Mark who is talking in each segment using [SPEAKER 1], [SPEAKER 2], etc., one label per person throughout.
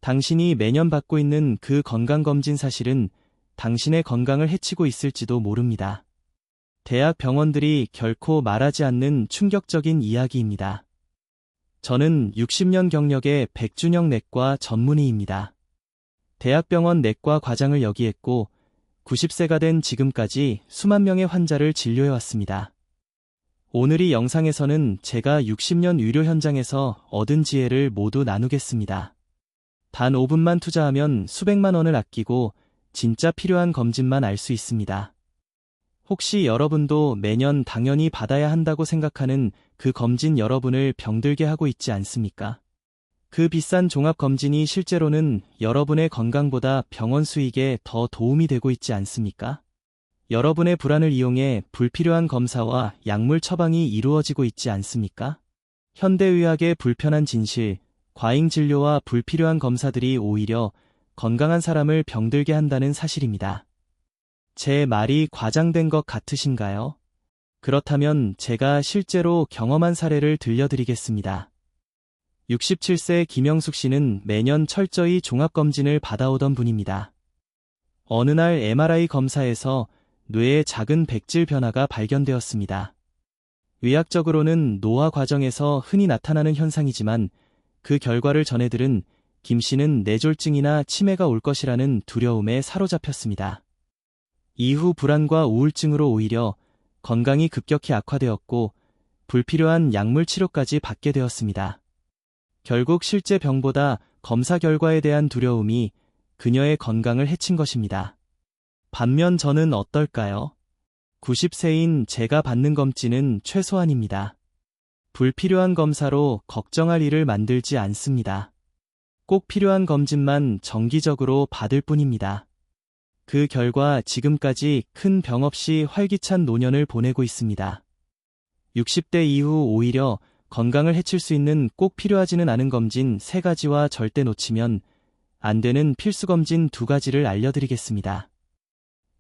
[SPEAKER 1] 당신이 매년 받고 있는 그 건강검진 사실은 당신의 건강을 해치고 있을지도 모릅니다. 대학 병원들이 결코 말하지 않는 충격적인 이야기입니다. 저는 60년 경력의 백준영 내과 전문의입니다. 대학병원 내과 과장을 역위했고 90세가 된 지금까지 수만 명의 환자를 진료해왔습니다. 오늘 이 영상에서는 제가 60년 의료 현장에서 얻은 지혜를 모두 나누겠습니다. 단 5분만 투자하면 수백만 원을 아끼고 진짜 필요한 검진만 알 수 있습니다. 혹시 여러분도 매년 당연히 받아야 한다고 생각하는 그 검진 여러분을 병들게 하고 있지 않습니까? 그 비싼 종합검진이 실제로는 여러분의 건강보다 병원 수익에 더 도움이 되고 있지 않습니까? 여러분의 불안을 이용해 불필요한 검사와 약물 처방이 이루어지고 있지 않습니까? 현대의학의 불편한 진실, 과잉 진료와 불필요한 검사들이 오히려 건강한 사람을 병들게 한다는 사실입니다. 제 말이 과장된 것 같으신가요? 그렇다면 제가 실제로 경험한 사례를 들려드리겠습니다. 67세 김영숙 씨는 매년 철저히 종합검진을 받아오던 분입니다. 어느 날 MRI 검사에서 뇌에 작은 백질 변화가 발견되었습니다. 의학적으로는 노화 과정에서 흔히 나타나는 현상이지만 그 결과를 전해들은 김 씨는 뇌졸중이나 치매가 올 것이라는 두려움에 사로잡혔습니다. 이후 불안과 우울증으로 오히려 건강이 급격히 악화되었고 불필요한 약물 치료까지 받게 되었습니다. 결국 실제 병보다 검사 결과에 대한 두려움이 그녀의 건강을 해친 것입니다. 반면 저는 어떨까요? 90세인 제가 받는 검진은 최소한입니다. 불필요한 검사로 걱정할 일을 만들지 않습니다. 꼭 필요한 검진만 정기적으로 받을 뿐입니다. 그 결과 지금까지 큰 병 없이 활기찬 노년을 보내고 있습니다. 60대 이후 오히려 건강을 해칠 수 있는 꼭 필요하지는 않은 검진 3가지와 절대 놓치면 안 되는 필수 검진 2가지를 알려드리겠습니다.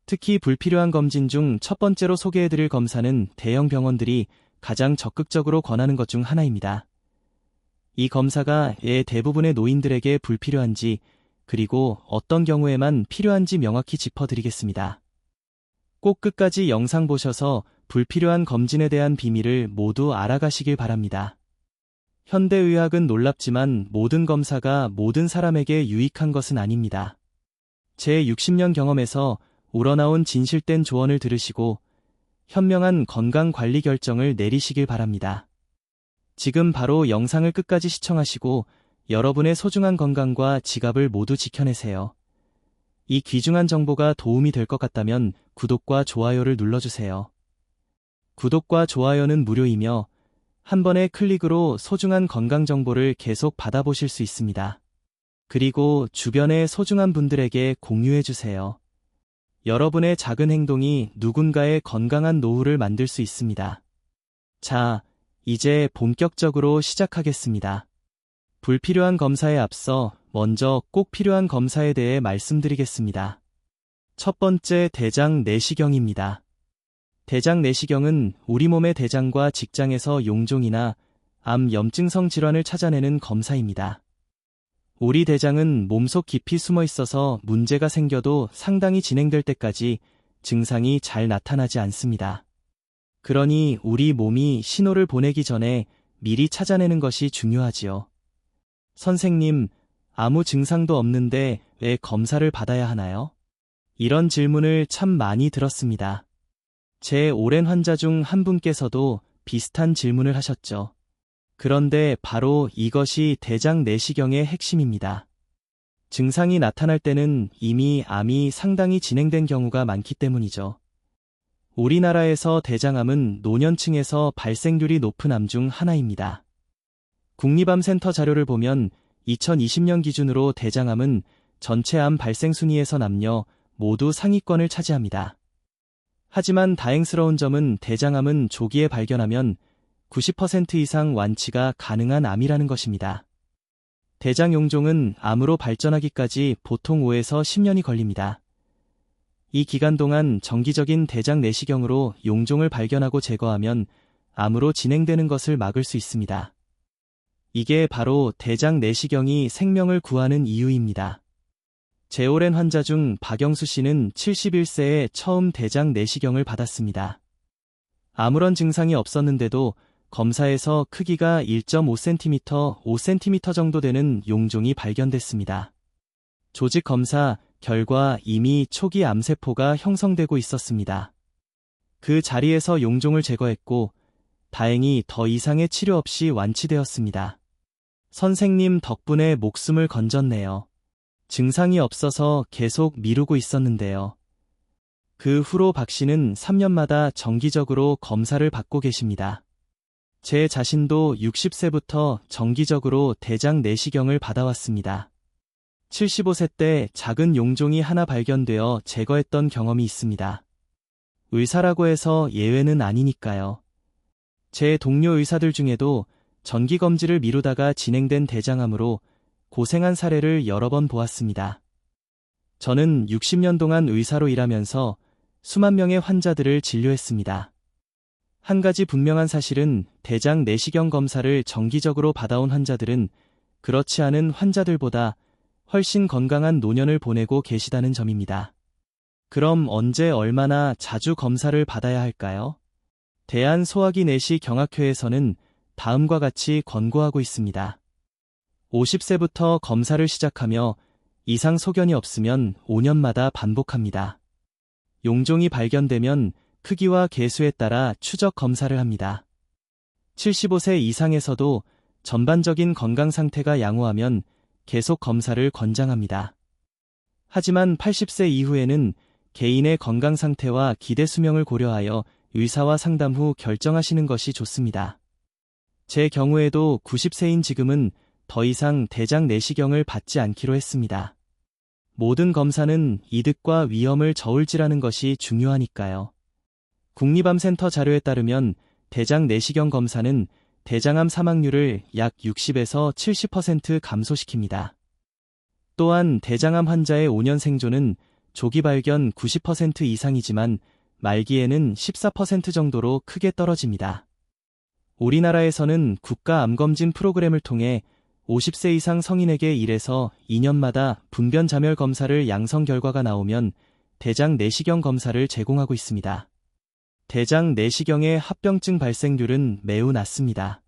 [SPEAKER 1] 특히 불필요한 검진 중 첫 번째로 소개해드릴 검사는 대형 병원들이 가장 적극적으로 권하는 것 중 하나입니다. 이 검사가 대부분의 노인들에게 불필요한지 그리고 어떤 경우에만 필요한지 명확히 짚어드리겠습니다. 꼭 끝까지 영상 보셔서 불필요한 검진에 대한 비밀을 모두 알아가시길 바랍니다. 현대의학은 놀랍지만 모든 검사가 모든 사람에게 유익한 것은 아닙니다. 제 60년 경험에서 우러나온 진실된 조언을 들으시고 현명한 건강관리 결정을 내리시길 바랍니다. 지금 바로 영상을 끝까지 시청하시고 여러분의 소중한 건강과 지갑을 모두 지켜내세요. 이 귀중한 정보가 도움이 될 것 같다면 구독과 좋아요를 눌러주세요. 구독과 좋아요는 무료이며 한 번의 클릭으로 소중한 건강 정보를 계속 받아보실 수 있습니다. 그리고 주변의 소중한 분들에게 공유해주세요. 여러분의 작은 행동이 누군가의 건강한 노후를 만들 수 있습니다. 자, 이제 본격적으로 시작하겠습니다. 불필요한 검사에 앞서 먼저 꼭 필요한 검사에 대해 말씀드리겠습니다. 첫 번째, 대장 내시경입니다. 대장 내시경은 우리 몸의 대장과 직장에서 용종이나 암 염증성 질환을 찾아내는 검사입니다. 우리 대장은 몸속 깊이 숨어 있어서 문제가 생겨도 상당히 진행될 때까지 증상이 잘 나타나지 않습니다. 그러니 우리 몸이 신호를 보내기 전에 미리 찾아내는 것이 중요하지요. 선생님, 아무 증상도 없는데 왜 검사를 받아야 하나요? 이런 질문을 참 많이 들었습니다. 제 오랜 환자 중 한 분께서도 비슷한 질문을 하셨죠. 그런데 바로 이것이 대장 내시경의 핵심입니다. 증상이 나타날 때는 이미 암이 상당히 진행된 경우가 많기 때문이죠. 우리나라에서 대장암은 노년층에서 발생률이 높은 암 중 하나입니다. 국립암센터 자료를 보면 2020년 기준으로 대장암은 전체 암 발생 순위에서 남녀 모두 상위권을 차지합니다. 하지만 다행스러운 점은 대장암은 조기에 발견하면 90% 이상 완치가 가능한 암이라는 것입니다. 대장 용종은 암으로 발전하기까지 보통 5에서 10년이 걸립니다. 이 기간 동안 정기적인 대장 내시경으로 용종을 발견하고 제거하면 암으로 진행되는 것을 막을 수 있습니다. 이게 바로 대장 내시경이 생명을 구하는 이유입니다. 제 오랜 환자 중 박영수 씨는 71세에 처음 대장 내시경을 받았습니다. 아무런 증상이 없었는데도 검사에서 크기가 1.5cm, 5cm 정도 되는 용종이 발견됐습니다. 조직 검사 결과 이미 초기 암세포가 형성되고 있었습니다. 그 자리에서 용종을 제거했고 다행히 더 이상의 치료 없이 완치되었습니다. 선생님 덕분에 목숨을 건졌네요. 증상이 없어서 계속 미루고 있었는데요. 그 후로 박 씨는 3년마다 정기적으로 검사를 받고 계십니다. 제 자신도 60세부터 정기적으로 대장 내시경을 받아왔습니다. 75세 때 작은 용종이 하나 발견되어 제거했던 경험이 있습니다. 의사라고 해서 예외는 아니니까요. 제 동료 의사들 중에도 정기검진을 미루다가 진행된 대장암으로 고생한 사례를 여러 번 보았습니다. 저는 60년 동안 의사로 일하면서 수만 명의 환자들을 진료했습니다. 한 가지 분명한 사실은 대장 내시경 검사를 정기적으로 받아온 환자들은 그렇지 않은 환자들보다 훨씬 건강한 노년을 보내고 계시다는 점입니다. 그럼 언제 얼마나 자주 검사를 받아야 할까요? 대한소화기내시경학회에서는 다음과 같이 권고하고 있습니다. 50세부터 검사를 시작하며 이상 소견이 없으면 5년마다 반복합니다. 용종이 발견되면 크기와 개수에 따라 추적 검사를 합니다. 75세 이상에서도 전반적인 건강 상태가 양호하면 계속 검사를 권장합니다. 하지만 80세 이후에는 개인의 건강 상태와 기대 수명을 고려하여 의사와 상담 후 결정하시는 것이 좋습니다. 제 경우에도 90세인 지금은 더 이상 대장 내시경을 받지 않기로 했습니다. 모든 검사는 이득과 위험을 저울질하는 것이 중요하니까요. 국립암센터 자료에 따르면 대장 내시경 검사는 대장암 사망률을 약 60에서 70% 감소시킵니다. 또한 대장암 환자의 5년 생존은 조기 발견 90% 이상이지만 말기에는 14% 정도로 크게 떨어집니다. 우리나라에서는 국가암검진 프로그램을 통해 50세 이상 성인에게 1에서 2년마다 분변자멸 검사를 양성 결과가 나오면 대장 내시경 검사를 제공하고 있습니다. 대장 내시경의 합병증 발생률은 매우 낮습니다.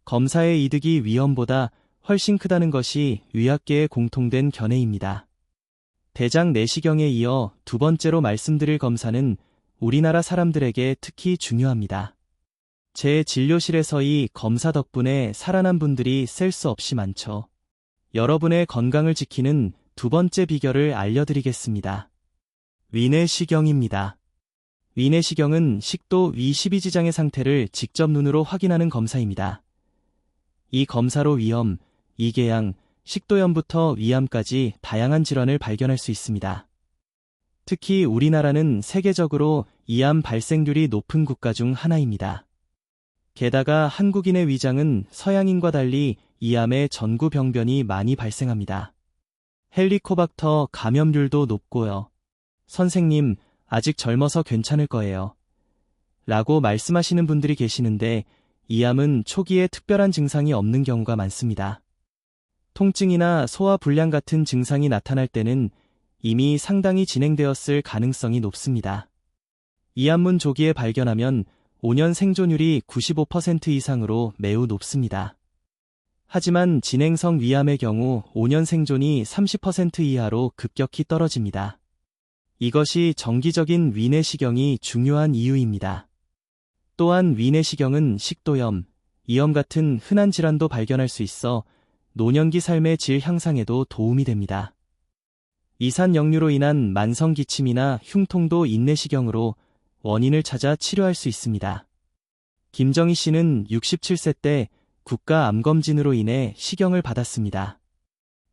[SPEAKER 1] 검사의 이득이 위험보다 훨씬 크다는 것이 의학계의 공통된 견해입니다. 대장 내시경에 이어 두 번째로 말씀드릴 검사는 우리나라 사람들에게 특히 중요합니다. 제 진료실에서의 검사 덕분에 살아난 분들이 셀 수 없이 많죠. 여러분의 건강을 지키는 두 번째 비결을 알려드리겠습니다. 위내시경입니다. 위내시경은 식도 위 12지장의 상태를 직접 눈으로 확인하는 검사입니다. 이 검사로 위염, 이궤양, 식도염부터 위암까지 다양한 질환을 발견할 수 있습니다. 특히 우리나라는 세계적으로 이암 발생률이 높은 국가 중 하나입니다. 게다가 한국인의 위장은 서양인과 달리 이암의 전구 병변이 많이 발생합니다. 헬리코박터 감염률도 높고요. 선생님, 아직 젊어서 괜찮을 거예요. 라고 말씀하시는 분들이 계시는데 이암은 초기에 특별한 증상이 없는 경우가 많습니다. 통증이나 소화 불량 같은 증상이 나타날 때는 이미 상당히 진행되었을 가능성이 높습니다. 이암문 조기에 발견하면 5년 생존율이 95% 이상으로 매우 높습니다. 하지만 진행성 위암의 경우 5년 생존이 30% 이하로 급격히 떨어집니다. 이것이 정기적인 위내시경이 중요한 이유입니다. 또한 위내시경은 식도염, 이염 같은 흔한 질환도 발견할 수 있어 노년기 삶의 질 향상에도 도움이 됩니다. 이산역류로 인한 만성 기침이나 흉통도 인내시경으로 원인을 찾아 치료할 수 있습니다. 김정희 씨는 67세 때 국가암검진으로 인해 시경을 받았습니다.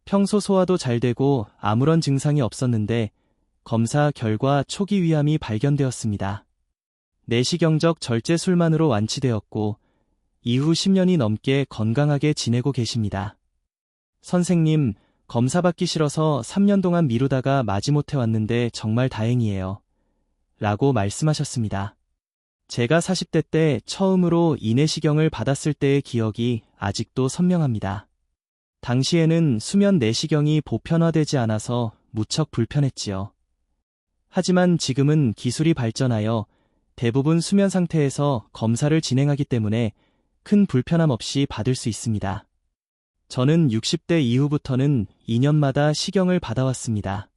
[SPEAKER 1] 평소 소화도 잘 되고 아무런 증상이 없었는데 검사 결과 초기 위암이 발견되었습니다. 내시경적 절제술만으로 완치되었고 이후 10년이 넘게 건강하게 지내고 계십니다. 선생님, 검사 받기 싫어서 3년 동안 미루다가 마지못해 왔는데 정말 다행이에요. 라고 말씀하셨습니다. 제가 40대 때 처음으로 인내시경을 받았을 때의 기억이 아직도 선명합니다. 당시에는 수면 내시경이 보편화되지 않아서 무척 불편했지요. 하지만 지금은 기술이 발전하여 대부분 수면 상태에서 검사를 진행하기 때문에 큰 불편함 없이 받을 수 있습니다. 저는 60대 이후부터는 2년마다 시경을 받아왔습니다.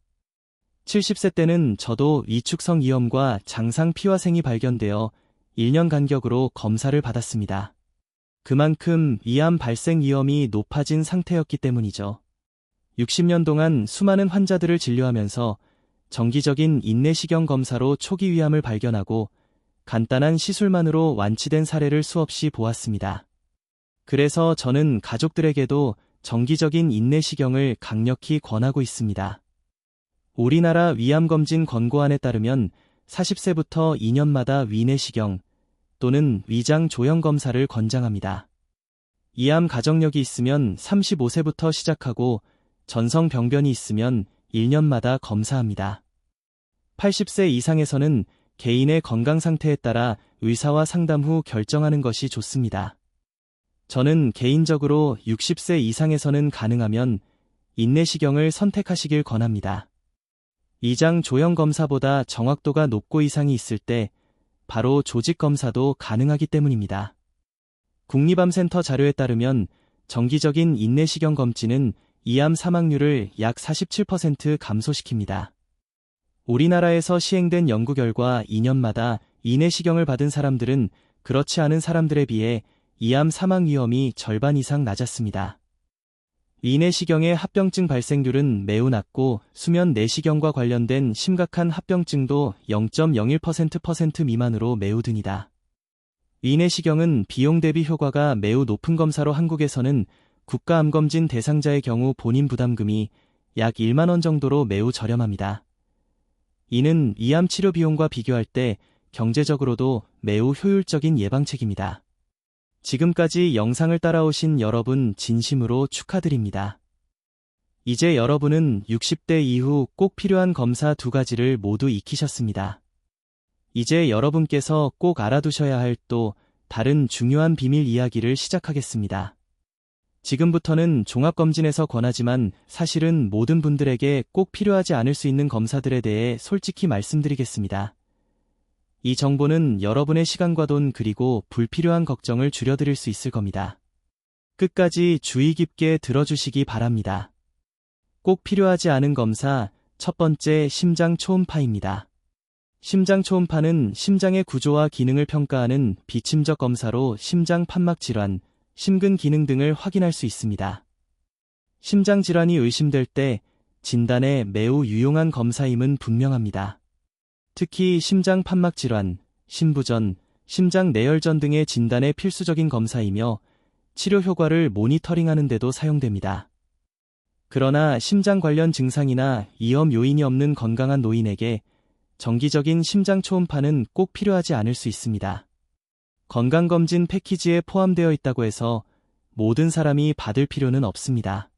[SPEAKER 1] 70세 때는 저도 위축성 이염과 장상 피화생이 발견되어 1년 간격으로 검사를 받았습니다. 그만큼 위암 발생 위험이 높아진 상태였기 때문이죠. 60년 동안 수많은 환자들을 진료하면서 정기적인 인내시경 검사로 초기 위암을 발견하고 간단한 시술만으로 완치된 사례를 수없이 보았습니다. 그래서 저는 가족들에게도 정기적인 인내시경을 강력히 권하고 있습니다. 우리나라 위암검진 권고안에 따르면 40세부터 2년마다 위내시경 또는 위장 조형 검사를 권장합니다. 이암 가정력이 있으면 35세부터 시작하고 전성병변이 있으면 1년마다 검사합니다. 80세 이상에서는 개인의 건강 상태에 따라 의사와 상담 후 결정하는 것이 좋습니다. 저는 개인적으로 60세 이상에서는 가능하면 인내시경을 선택하시길 권합니다. 위장 조형 검사보다 정확도가 높고 이상이 있을 때 바로 조직 검사도 가능하기 때문입니다. 국립암센터 자료에 따르면 정기적인 인내시경 검진은 이암 사망률을 약 47% 감소시킵니다. 우리나라에서 시행된 연구 결과 2년마다 인내시경을 받은 사람들은 그렇지 않은 사람들에 비해 이암 사망 위험이 절반 이상 낮았습니다. 인내시경의 합병증 발생률은 매우 낮고 수면 내시경과 관련된 심각한 합병증도 0.01% 미만으로 매우 듭니다. 인내시경은 비용 대비 효과가 매우 높은 검사로 한국에서는 국가암검진 대상자의 경우 본인 부담금이 약 1만 원 정도로 매우 저렴합니다. 이는 위암 치료 비용과 비교할 때 경제적으로도 매우 효율적인 예방책입니다. 지금까지 영상을 따라오신 여러분 진심으로 축하드립니다. 이제 여러분은 60대 이후 꼭 필요한 검사 2가지를 모두 익히셨습니다. 이제 여러분께서 꼭 알아두셔야 할 또 다른 중요한 비밀 이야기를 시작하겠습니다. 지금부터는 종합검진에서 권하지만 사실은 모든 분들에게 꼭 필요하지 않을 수 있는 검사들에 대해 솔직히 말씀드리겠습니다. 이 정보는 여러분의 시간과 돈 그리고 불필요한 걱정을 줄여드릴 수 있을 겁니다. 끝까지 주의 깊게 들어주시기 바랍니다. 꼭 필요하지 않은 검사, 첫 번째 심장 초음파입니다. 심장 초음파는 심장의 구조와 기능을 평가하는 비침적 검사로 심장 판막 질환, 심근 기능 등을 확인할 수 있습니다. 심장 질환이 의심될 때 진단에 매우 유용한 검사임은 분명합니다. 특히 심장 판막 질환, 심부전, 심장 내열전 등의 진단에 필수적인 검사이며 치료 효과를 모니터링하는 데도 사용됩니다. 그러나 심장 관련 증상이나 위험 요인이 없는 건강한 노인에게 정기적인 심장 초음파는 꼭 필요하지 않을 수 있습니다. 건강검진 패키지에 포함되어 있다고 해서 모든 사람이 받을 필요는 없습니다.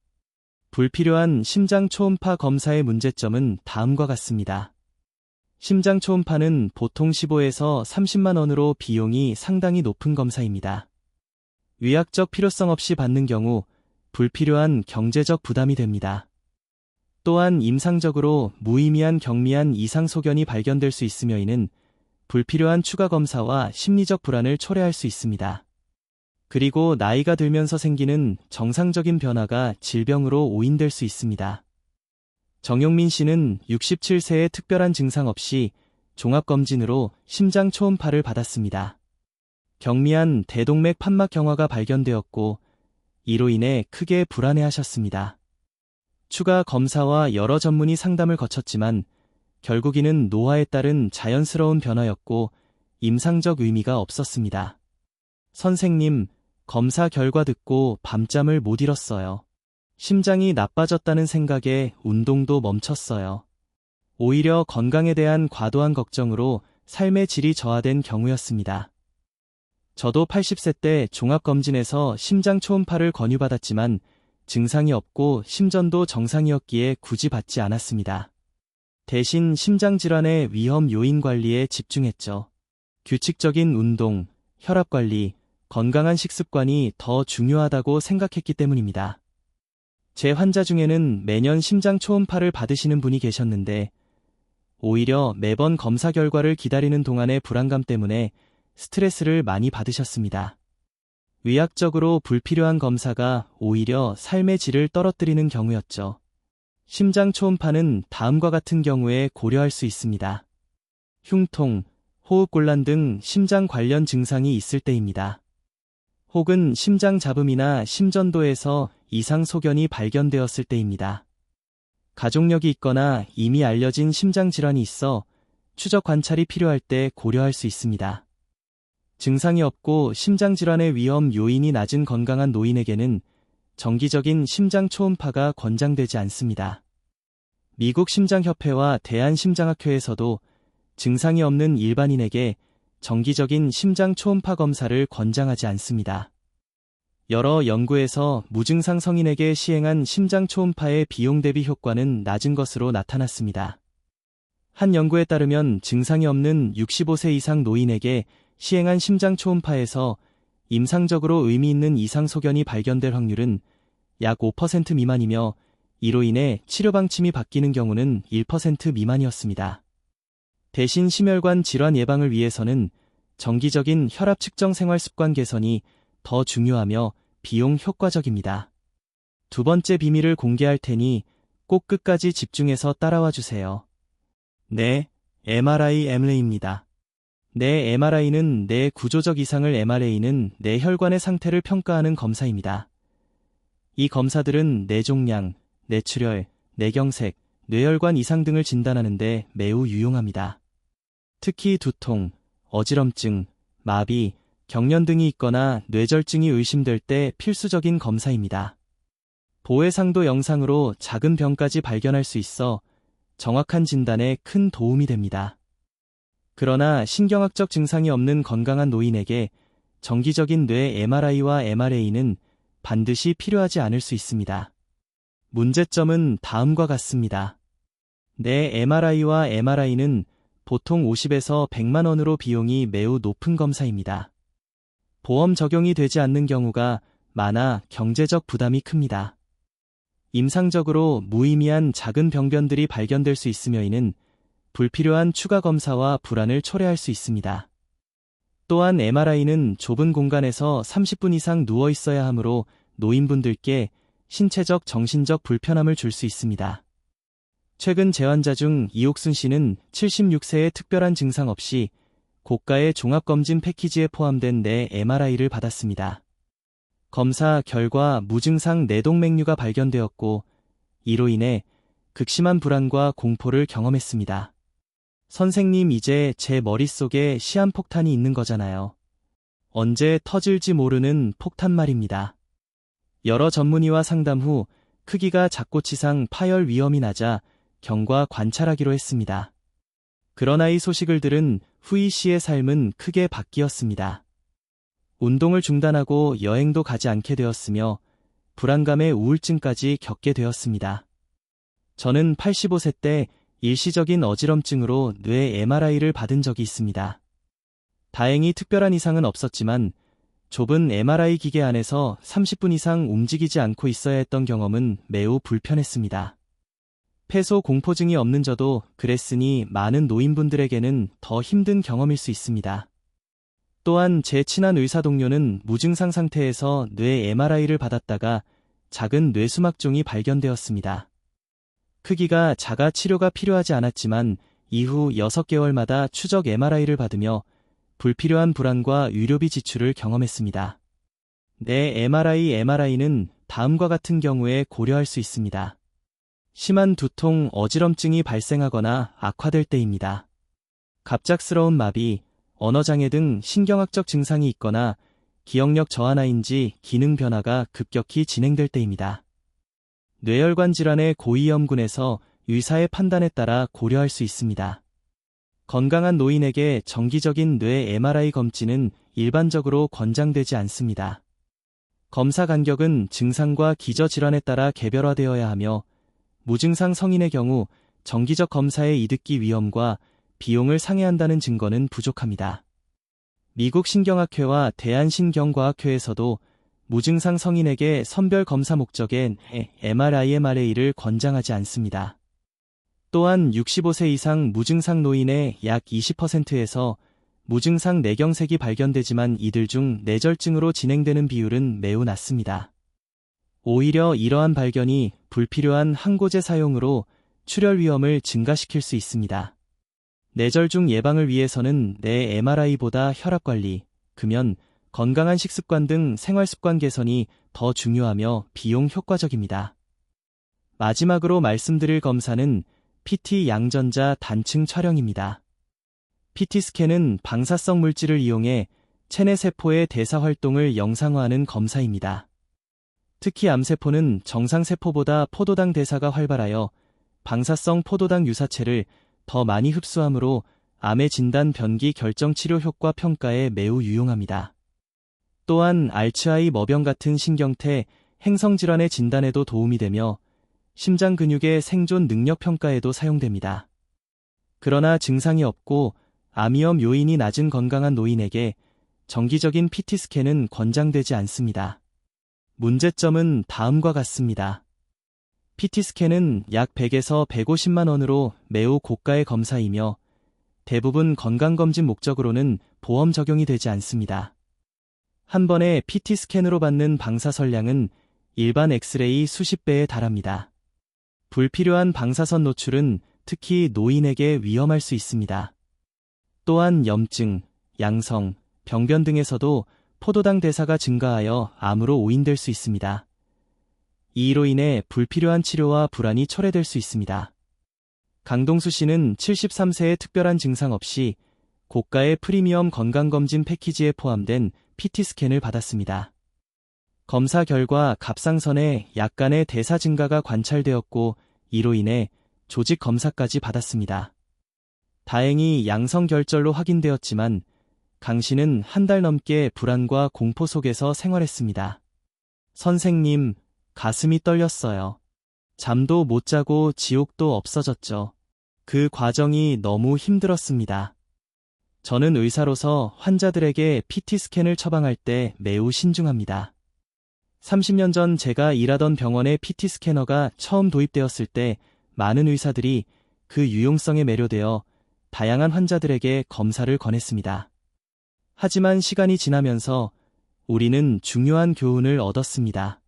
[SPEAKER 1] 불필요한 심장 초음파 검사의 문제점은 다음과 같습니다. 심장 초음파는 보통 15에서 30만 원으로 비용이 상당히 높은 검사입니다. 의학적 필요성 없이 받는 경우 불필요한 경제적 부담이 됩니다. 또한 임상적으로 무의미한 경미한 이상 소견이 발견될 수 있으며 이는 불필요한 추가 검사와 심리적 불안을 초래할 수 있습니다. 그리고 나이가 들면서 생기는 정상적인 변화가 질병으로 오인될 수 있습니다. 정용민 씨는 67세에 특별한 증상 없이 종합검진으로 심장 초음파를 받았습니다. 경미한 대동맥 판막 경화가 발견되었고 이로 인해 크게 불안해하셨습니다. 추가 검사와 여러 전문의 상담을 거쳤지만 결국 이는 노화에 따른 자연스러운 변화였고 임상적 의미가 없었습니다. 선생님, 검사 결과 듣고 밤잠을 못 이뤘어요. 심장이 나빠졌다는 생각에 운동도 멈췄어요. 오히려 건강에 대한 과도한 걱정으로 삶의 질이 저하된 경우였습니다. 저도 80세 때 종합검진에서 심장 초음파를 권유받았지만 증상이 없고 심전도 정상이었기에 굳이 받지 않았습니다. 대신 심장질환의 위험 요인 관리에 집중했죠. 규칙적인 운동, 혈압관리, 건강한 식습관이 더 중요하다고 생각했기 때문입니다. 제 환자 중에는 매년 심장 초음파를 받으시는 분이 계셨는데 오히려 매번 검사 결과를 기다리는 동안의 불안감 때문에 스트레스를 많이 받으셨습니다. 의학적으로 불필요한 검사가 오히려 삶의 질을 떨어뜨리는 경우였죠. 심장 초음파는 다음과 같은 경우에 고려할 수 있습니다. 흉통, 호흡곤란 등 심장 관련 증상이 있을 때입니다. 혹은 심장 잡음이나 심전도에서 이상 소견이 발견되었을 때입니다. 가족력이 있거나 이미 알려진 심장 질환이 있어 추적 관찰이 필요할 때 고려할 수 있습니다. 증상이 없고 심장 질환의 위험 요인이 낮은 건강한 노인에게는 정기적인 심장 초음파가 권장되지 않습니다. 미국 심장협회와 대한심장학회에서도 증상이 없는 일반인에게 정기적인 심장 초음파 검사를 권장하지 않습니다. 여러 연구에서 무증상 성인에게 시행한 심장 초음파의 비용 대비 효과는 낮은 것으로 나타났습니다. 한 연구에 따르면 증상이 없는 65세 이상 노인에게 시행한 심장 초음파에서 임상적으로 의미 있는 이상 소견이 발견될 확률은 약 5% 미만이며 이로 인해 치료 방침이 바뀌는 경우는 1% 미만이었습니다. 대신 심혈관 질환 예방을 위해서는 정기적인 혈압 측정 생활 습관 개선이 더 중요하며 비용 효과적입니다. 두 번째 비밀을 공개할 테니 꼭 끝까지 집중해서 따라와 주세요. 네, MRI/MRA입니다. 뇌 MRI는 뇌 구조적 이상을, MRA는 뇌 혈관의 상태를 평가하는 검사입니다. 이 검사들은 뇌종양, 뇌출혈, 뇌경색, 뇌혈관 이상 등을 진단하는 데 매우 유용합니다. 특히 두통, 어지럼증, 마비, 경련 등이 있거나 뇌절증이 의심될 때 필수적인 검사입니다. 보해상도 영상으로 작은 병까지 발견할 수 있어 정확한 진단에 큰 도움이 됩니다. 그러나 신경학적 증상이 없는 건강한 노인에게 정기적인 뇌 MRI와 MRA는 반드시 필요하지 않을 수 있습니다. 문제점은 다음과 같습니다. 뇌 MRI와 MRI는 보통 50에서 100만 원으로 비용이 매우 높은 검사입니다. 보험 적용이 되지 않는 경우가 많아 경제적 부담이 큽니다. 임상적으로 무의미한 작은 병변들이 발견될 수 있으며 이는 불필요한 추가 검사와 불안을 초래할 수 있습니다. 또한 MRI는 좁은 공간에서 30분 이상 누워 있어야 하므로 노인분들께 신체적, 정신적 불편함을 줄 수 있습니다. 최근 제 환자 중 이옥순 씨는 76세에 특별한 증상 없이 고가의 종합검진 패키지에 포함된 뇌 MRI를 받았습니다. 검사 결과 무증상 뇌동맥류가 발견되었고 이로 인해 극심한 불안과 공포를 경험했습니다. 선생님, 이제 제 머릿속에 시한폭탄이 있는 거잖아요. 언제 터질지 모르는 폭탄 말입니다. 여러 전문의와 상담 후 크기가 작고 치상 파열 위험이 낮아 경과 관찰하기로 했습니다. 그러나 이 소식을 들은 후이 씨의 삶은 크게 바뀌었습니다. 운동을 중단하고 여행도 가지 않게 되었으며 불안감에 우울증까지 겪게 되었습니다. 저는 85세 때 일시적인 어지럼증으로 뇌 MRI를 받은 적이 있습니다. 다행히 특별한 이상은 없었지만 좁은 MRI 기계 안에서 30분 이상 움직이지 않고 있어야 했던 경험은 매우 불편했습니다. 폐소 공포증이 없는 저도 그랬으니 많은 노인분들에게는 더 힘든 경험일 수 있습니다. 또한 제 친한 의사 동료는 무증상 상태에서 뇌 MRI를 받았다가 작은 뇌수막종이 발견되었습니다. 크기가 작아 치료가 필요하지 않았지만 이후 6개월마다 추적 MRI를 받으며 불필요한 불안과 의료비 지출을 경험했습니다. 뇌 MRI는 다음과 같은 경우에 고려할 수 있습니다. 심한 두통, 어지럼증이 발생하거나 악화될 때입니다. 갑작스러운 마비, 언어장애 등 신경학적 증상이 있거나 기억력 저하나인지 기능 변화가 급격히 진행될 때입니다. 뇌혈관 질환의 고위험군에서 의사의 판단에 따라 고려할 수 있습니다. 건강한 노인에게 정기적인 뇌 MRI 검진은 일반적으로 권장되지 않습니다. 검사 간격은 증상과 기저질환에 따라 개별화되어야 하며 무증상 성인의 경우 정기적 검사의 이득기 위험과 비용을 상회한다는 증거는 부족합니다. 미국 신경학회와 대한신경과학회에서도 무증상 성인에게 선별 검사 목적의 MRI를 권장하지 않습니다. 또한 65세 이상 무증상 노인의 약 20%에서 무증상 뇌경색이 발견되지만 이들 중 뇌절증으로 진행되는 비율은 매우 낮습니다. 오히려 이러한 발견이 불필요한 항고제 사용으로 출혈 위험을 증가시킬 수 있습니다. 뇌절중 예방을 위해서는 뇌 MRI보다 혈압관리, 금연, 건강한 식습관 등 생활습관 개선이 더 중요하며 비용 효과적입니다. 마지막으로 말씀드릴 검사는 PT 양전자 단층 촬영입니다. PT 스캔은 방사성 물질을 이용해 체내 세포의 대사 활동을 영상화하는 검사입니다. 특히 암세포는 정상세포보다 포도당 대사가 활발하여 방사성 포도당 유사체를 더 많이 흡수하므로 암의 진단 변기 결정 치료 효과 평가에 매우 유용합니다. 또한 알츠하이머병 같은 신경태 행성질환의 진단에도 도움이 되며 심장 근육의 생존 능력 평가에도 사용됩니다. 그러나 증상이 없고 암위험 요인이 낮은 건강한 노인에게 정기적인 PT 스캔은 권장되지 않습니다. 문제점은 다음과 같습니다. PT 스캔은 약 100에서 150만 원으로 매우 고가의 검사이며 대부분 건강검진 목적으로는 보험 적용이 되지 않습니다. 한 번에 PT 스캔으로 받는 방사선량은 일반 엑스레이 수십 배에 달합니다. 불필요한 방사선 노출은 특히 노인에게 위험할 수 있습니다. 또한 염증, 양성, 병변 등에서도 포도당 대사가 증가하여 암으로 오인될 수 있습니다. 이로 인해 불필요한 치료와 불안이 초래될 수 있습니다. 강동수 씨는 73세에 특별한 증상 없이 고가의 프리미엄 건강검진 패키지에 포함된 PT 스캔을 받았습니다. 검사 결과 갑상선에 약간의 대사 증가가 관찰되었고 이로 인해 조직 검사까지 받았습니다. 다행히 양성결절로 확인되었지만 강 씨는 한 달 넘게 불안과 공포 속에서 생활했습니다. 선생님, 가슴이 떨렸어요. 잠도 못 자고 지옥도 없어졌죠. 그 과정이 너무 힘들었습니다. 저는 의사로서 환자들에게 PT 스캔을 처방할 때 매우 신중합니다. 30년 전 제가 일하던 병원에 PT 스캐너가 처음 도입되었을 때 많은 의사들이 그 유용성에 매료되어 다양한 환자들에게 검사를 권했습니다. 하지만 시간이 지나면서 우리는 중요한 교훈을 얻었습니다.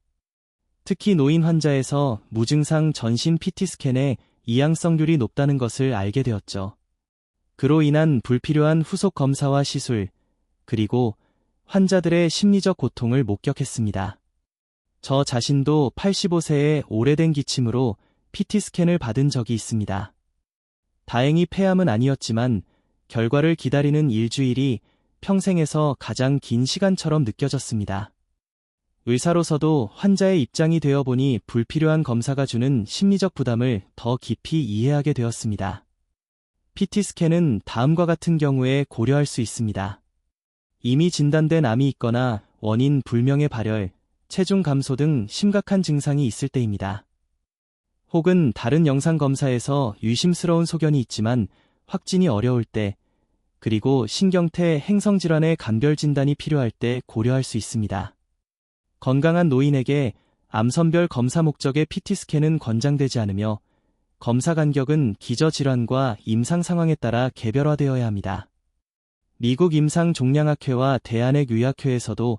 [SPEAKER 1] 특히 노인 환자에서 무증상 전신 PT 스캔의 이양성률이 높다는 것을 알게 되었죠. 그로 인한 불필요한 후속 검사와 시술, 그리고 환자들의 심리적 고통을 목격했습니다. 저 자신도 85세의 오래된 기침으로 PT 스캔을 받은 적이 있습니다. 다행히 폐암은 아니었지만 결과를 기다리는 일주일이 평생에서 가장 긴 시간처럼 느껴졌습니다. 의사로서도 환자의 입장이 되어보니 불필요한 검사가 주는 심리적 부담을 더 깊이 이해하게 되었습니다. PT 스캔은 다음과 같은 경우에 고려할 수 있습니다. 이미 진단된 암이 있거나 원인 불명의 발열, 체중 감소 등 심각한 증상이 있을 때입니다. 혹은 다른 영상 검사에서 유심스러운 소견이 있지만 확진이 어려울 때, 그리고 신경태 행성질환의 감별 진단이 필요할 때 고려할 수 있습니다. 건강한 노인에게 암선별 검사 목적의 PT 스캔은 권장되지 않으며 검사 간격은 기저질환과 임상 상황에 따라 개별화되어야 합니다. 미국 임상종양학회와 대한의학의학회에서도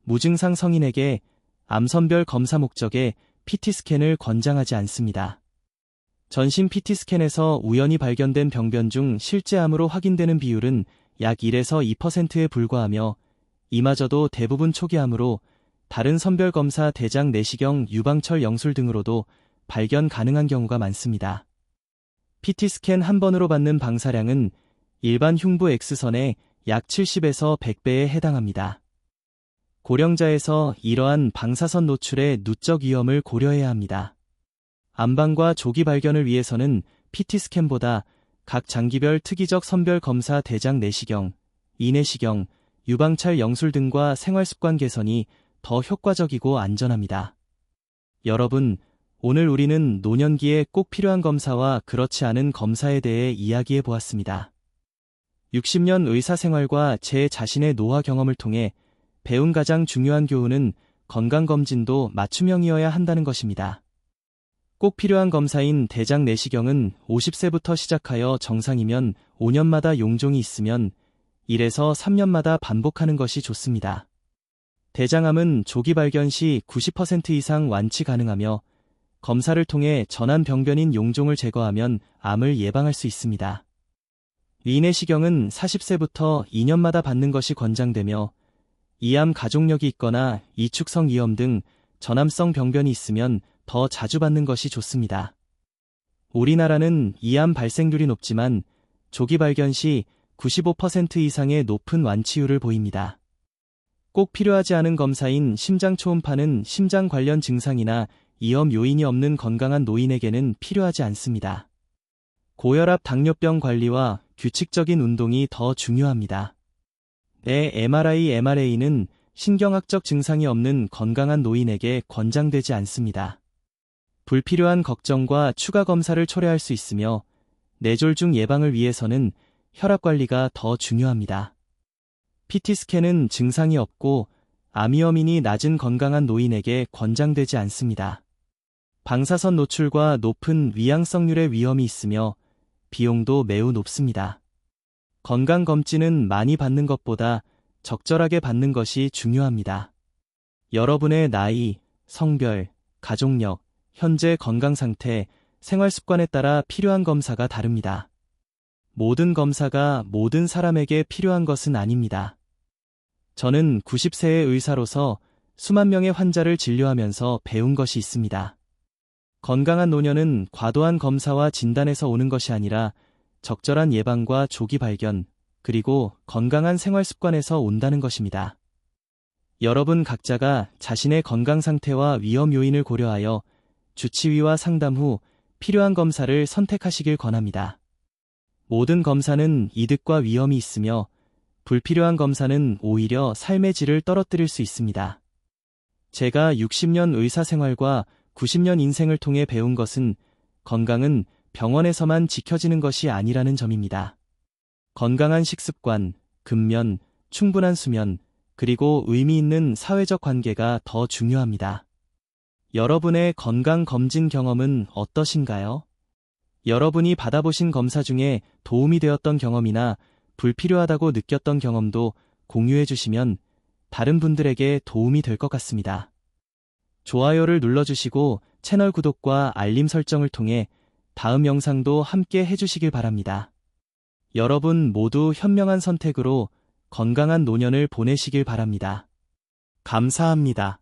[SPEAKER 1] 무증상 성인에게 암선별 검사 목적의 PT 스캔을 권장하지 않습니다. 전신 PT 스캔에서 우연히 발견된 병변 중 실제 암으로 확인되는 비율은 약 1에서 2%에 불과하며 이마저도 대부분 초기암으로 다른 선별검사 대장 내시경 유방철 영술 등으로도 발견 가능한 경우가 많습니다. PT 스캔 한 번으로 받는 방사량은 일반 흉부 X선의 약 70에서 100배에 해당합니다. 고령자에서 이러한 방사선 노출의 누적 위험을 고려해야 합니다. 암방과 조기 발견을 위해서는 PT 스캔보다 각 장기별 특이적 선별 검사 대장 내시경, 이내시경, 유방찰 영술 등과 생활습관 개선이 더 효과적이고 안전합니다. 여러분, 오늘 우리는 노년기에 꼭 필요한 검사와 그렇지 않은 검사에 대해 이야기해 보았습니다. 60년 의사 생활과 제 자신의 노화 경험을 통해 배운 가장 중요한 교훈은 건강검진도 맞춤형이어야 한다는 것입니다. 꼭 필요한 검사인 대장 내시경은 50세부터 시작하여 정상이면 5년마다 용종이 있으면 1에서 3년마다 반복하는 것이 좋습니다. 대장암은 조기 발견 시 90% 이상 완치 가능하며 검사를 통해 전환 병변인 용종을 제거하면 암을 예방할 수 있습니다. 위내시경은 40세부터 2년마다 받는 것이 권장되며 이암 가족력이 있거나 이축성 이염 등 전암성 병변이 있으면 더 자주 받는 것이 좋습니다. 우리나라는 이암 발생률이 높지만 조기 발견 시 95% 이상의 높은 완치율을 보입니다. 꼭 필요하지 않은 검사인 심장 초음파는 심장 관련 증상이나 이염 요인이 없는 건강한 노인에게는 필요하지 않습니다. 고혈압 당뇨병 관리와 규칙적인 운동이 더 중요합니다. 뇌 MRI, MRA는 신경학적 증상이 없는 건강한 노인에게 권장되지 않습니다. 불필요한 걱정과 추가 검사를 초래할 수 있으며 뇌졸중 예방을 위해서는 혈압 관리가 더 중요합니다. PT스캔은 증상이 없고 암위험인이 낮은 건강한 노인에게 권장되지 않습니다. 방사선 노출과 높은 위양성률의 위험이 있으며 비용도 매우 높습니다. 건강검진은 많이 받는 것보다 적절하게 받는 것이 중요합니다. 여러분의 나이, 성별, 가족력, 현재 건강상태, 생활습관에 따라 필요한 검사가 다릅니다. 모든 검사가 모든 사람에게 필요한 것은 아닙니다. 저는 90세의 의사로서 수만 명의 환자를 진료하면서 배운 것이 있습니다. 건강한 노년은 과도한 검사와 진단에서 오는 것이 아니라 적절한 예방과 조기 발견, 그리고 건강한 생활 습관에서 온다는 것입니다. 여러분 각자가 자신의 건강 상태와 위험 요인을 고려하여 주치의와 상담 후 필요한 검사를 선택하시길 권합니다. 모든 검사는 이득과 위험이 있으며 불필요한 검사는 오히려 삶의 질을 떨어뜨릴 수 있습니다. 제가 60년 의사 생활과 90년 인생을 통해 배운 것은 건강은 병원에서만 지켜지는 것이 아니라는 점입니다. 건강한 식습관, 근면, 충분한 수면, 그리고 의미 있는 사회적 관계가 더 중요합니다. 여러분의 건강검진 경험은 어떠신가요? 여러분이 받아보신 검사 중에 도움이 되었던 경험이나 불필요하다고 느꼈던 경험도 공유해 주시면 다른 분들에게 도움이 될 것 같습니다. 좋아요를 눌러주시고 채널 구독과 알림 설정을 통해 다음 영상도 함께 해주시길 바랍니다. 여러분 모두 현명한 선택으로 건강한 노년을 보내시길 바랍니다. 감사합니다.